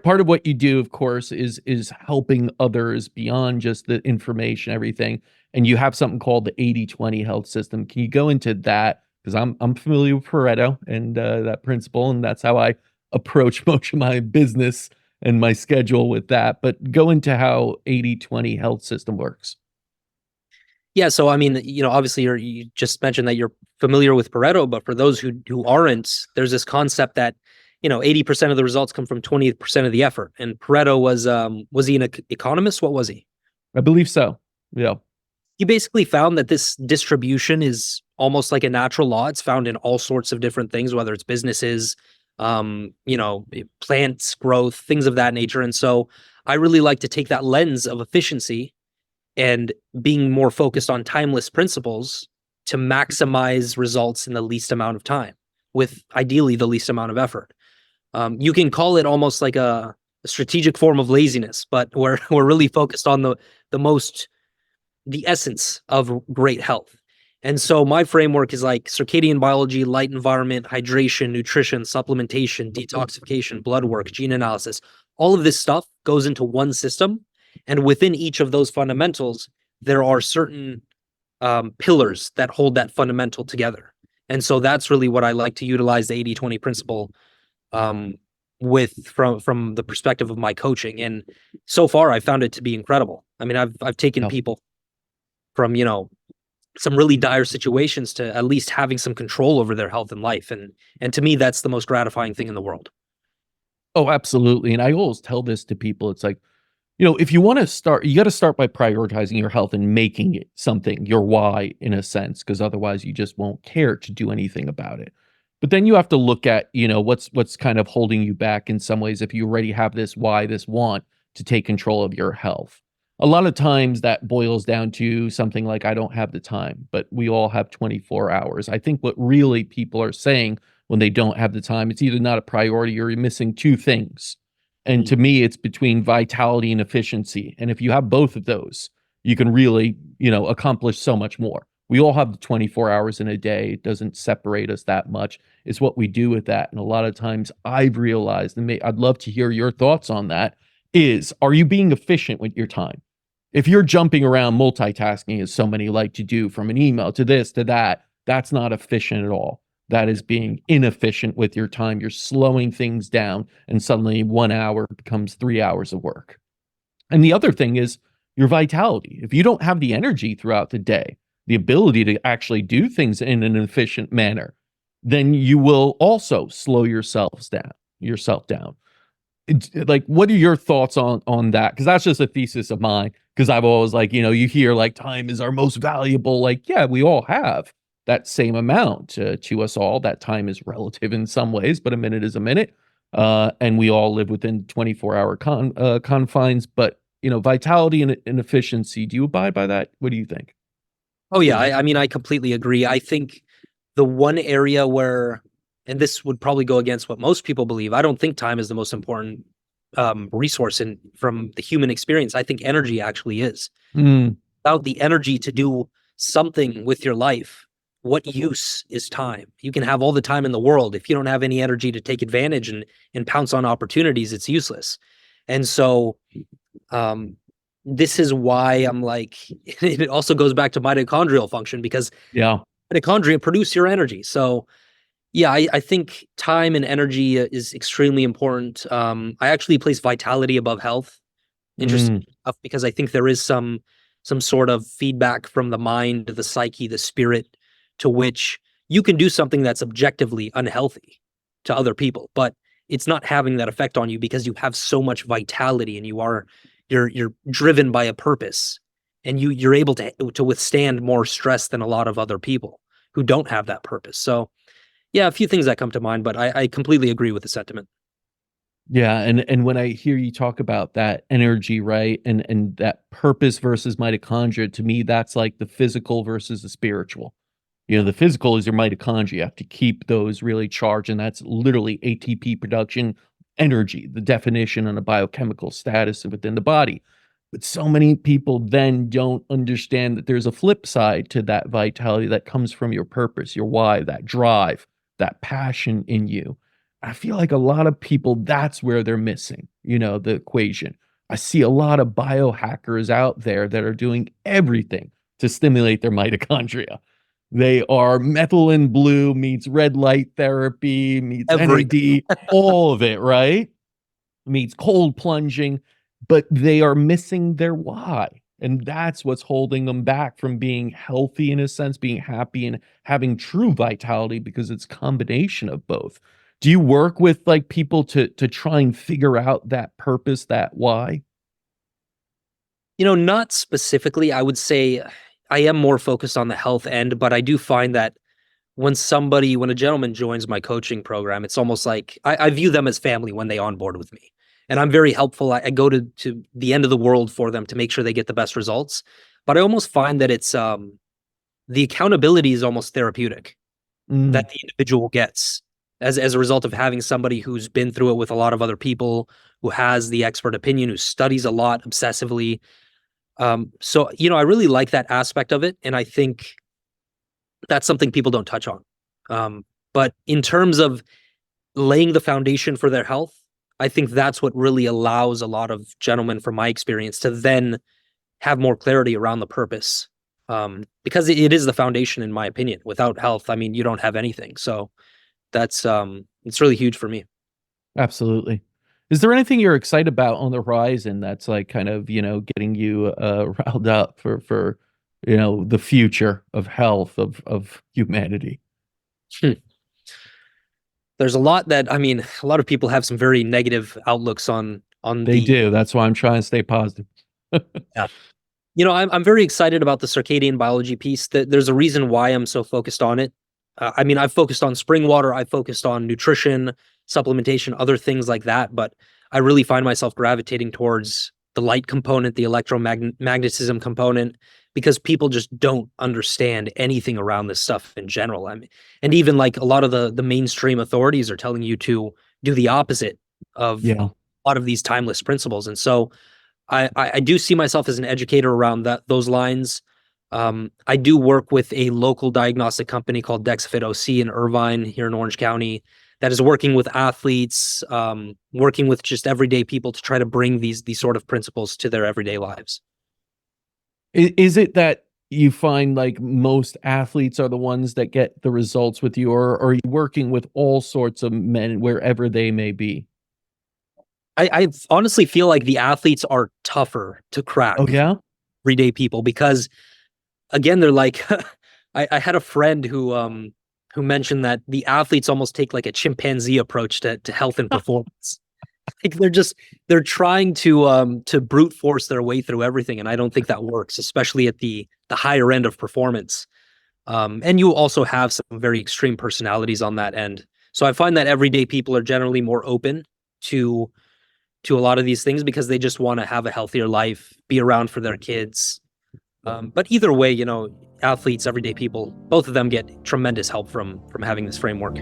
part of what you do, of course, is helping others beyond just the information, everything. And you have something called the 80/20 health system. Can you go into that? Because I'm familiar with Pareto and that principle, and that's how I approach much of my business and my schedule with that. But go into how 80/20 health system works. Yeah, so I mean, obviously you just mentioned that you're familiar with Pareto, but for those who aren't, there's this concept that 80% of the results come from 20% of the effort. And Pareto was he an economist? What was he? I believe so. Yeah. He basically found that this distribution is almost like a natural law. It's found in all sorts of different things, whether it's businesses, plants, growth, things of that nature. And so I really like to take that lens of efficiency and being more focused on timeless principles to maximize results in the least amount of time with ideally the least amount of effort. You can call it almost like a strategic form of laziness, but we're really focused on the essence of great health. And so my framework is like circadian biology, light environment, hydration, nutrition, supplementation, detoxification, blood work, gene analysis. All of this stuff goes into one system. And within each of those fundamentals, there are certain pillars that hold that fundamental together. And so that's really what I like to utilize the 80/20 principle with from the perspective of my coaching. And so far, I found it to be incredible. I mean, I've taken people from, some really dire situations to at least having some control over their health and life. And to me, that's the most gratifying thing in the world. Oh, absolutely. And I always tell this to people. It's like, if you want to start, you got to start by prioritizing your health and making it something, your why, in a sense, because otherwise you just won't care to do anything about it. But then you have to look at, what's kind of holding you back in some ways if you already have this why, this want to take control of your health. A lot of times that boils down to something like, I don't have the time, but we all have 24 hours. I think what really people are saying when they don't have the time, it's either not a priority or you're missing two things. And to me, it's between vitality and efficiency. And if you have both of those, you can really, accomplish so much more. We all have the 24 hours in a day. It doesn't separate us that much. It's what we do with that. And a lot of times I've realized, and I'd love to hear your thoughts on that, are you being efficient with your time? If you're jumping around multitasking, as so many like to do, from an email to this to that, that's not efficient at all. That is being inefficient with your time. You're slowing things down, and suddenly 1 hour becomes 3 hours of work. And the other thing is your vitality. If you don't have the energy throughout the day, the ability to actually do things in an efficient manner, then you will also slow yourself down. Like, what are your thoughts on that? Because that's just a thesis of mine. Because I've always you hear like time is our most valuable. Like, yeah, we all have that same amount to us all. That time is relative in some ways, but a minute is a minute. And we all live within 24-hour confines. But, vitality and efficiency, do you abide by that? What do you think? Oh, yeah. I mean, I completely agree. I think the one area where, and this would probably go against what most people believe, I don't think time is the most important resource from the human experience. I think energy actually is. Without the energy to do something with your life, what use is time? You can have all the time in the world. If you don't have any energy to take advantage and pounce on opportunities, it's useless. And so this is why I'm like, it also goes back to mitochondrial function, because mitochondria produce your energy. So yeah, I think time and energy is extremely important. I actually place vitality above health. Interesting enough, because I think there is some sort of feedback from the mind, the psyche, the spirit, to which you can do something that's objectively unhealthy to other people, but it's not having that effect on you because you have so much vitality and you're driven by a purpose, and you're able to withstand more stress than a lot of other people who don't have that purpose. So yeah, a few things that come to mind, but I completely agree with the sentiment. Yeah, and when I hear you talk about that energy, right, and that purpose versus mitochondria, to me, that's like the physical versus the spiritual. The physical is your mitochondria. You have to keep those really charged, and that's literally ATP production, energy, the definition on a biochemical status within the body. But so many people then don't understand that there's a flip side to that vitality that comes from your purpose, your why, that drive, that passion in you. I feel like a lot of people, that's where they're missing, the equation. I see a lot of biohackers out there that are doing everything to stimulate their mitochondria. They are methylene blue meets red light therapy, meets Everything. NAD, all of it, right? Meets cold plunging, but they are missing their why. And that's what's holding them back from being healthy in a sense, being happy and having true vitality because it's a combination of both. Do you work with like people to try and figure out that purpose, that why? Not specifically. I would say I am more focused on the health end, but I do find that when a gentleman joins my coaching program, it's almost like I view them as family when they onboard with me. And I'm very helpful. I go to the end of the world for them to make sure they get the best results. But I almost find that it's the accountability is almost therapeutic Mm, that the individual gets as a result of having somebody who's been through it with a lot of other people, who has the expert opinion, who studies a lot obsessively. So I really like that aspect of it, and I think that's something people don't touch on. But in terms of laying the foundation for their health, I think that's what really allows a lot of gentlemen, from my experience, to then have more clarity around the purpose. Because it is the foundation, in my opinion. Without health, I mean, you don't have anything. So that's it's really huge for me. absolutely. Is there anything you're excited about on the horizon that's like kind of, getting you riled up for the future of health of humanity? Hmm. There's a lot that, I mean, a lot of people have some very negative outlooks on They the. do. That's why I'm trying to stay positive. Yeah. I'm very excited about the circadian biology piece. There's a reason why I'm so focused on it. I mean, I've focused on spring water, I've focused on nutrition, supplementation, other things like that, but I really find myself gravitating towards the light component, the electromagnetism component, because people just don't understand anything around this stuff in general. I mean, and even like a lot of the mainstream authorities are telling you to do the opposite of Yeah. a lot of these timeless principles. And so I do see myself as an educator around those lines. I do work with a local diagnostic company called DexFit OC in Irvine here in Orange County that is working with athletes, working with just everyday people to try to bring these sort of principles to their everyday lives. Is it that you find like most athletes are the ones that get the results with you, or are you working with all sorts of men wherever they may be? I honestly feel like the athletes are tougher to Oh crack yeah? everyday people because, again, they're like, I had a friend who mentioned that the athletes almost take like a chimpanzee approach to health and performance. Like they're trying to brute force their way through everything, and I don't think that works, especially at the higher end of performance. And you also have some very extreme personalities on that end. So I find that everyday people are generally more open to to a lot of these things because they just want to have a healthier life, be around for their kids. But either way, athletes, everyday people, both of them get tremendous help from having this framework.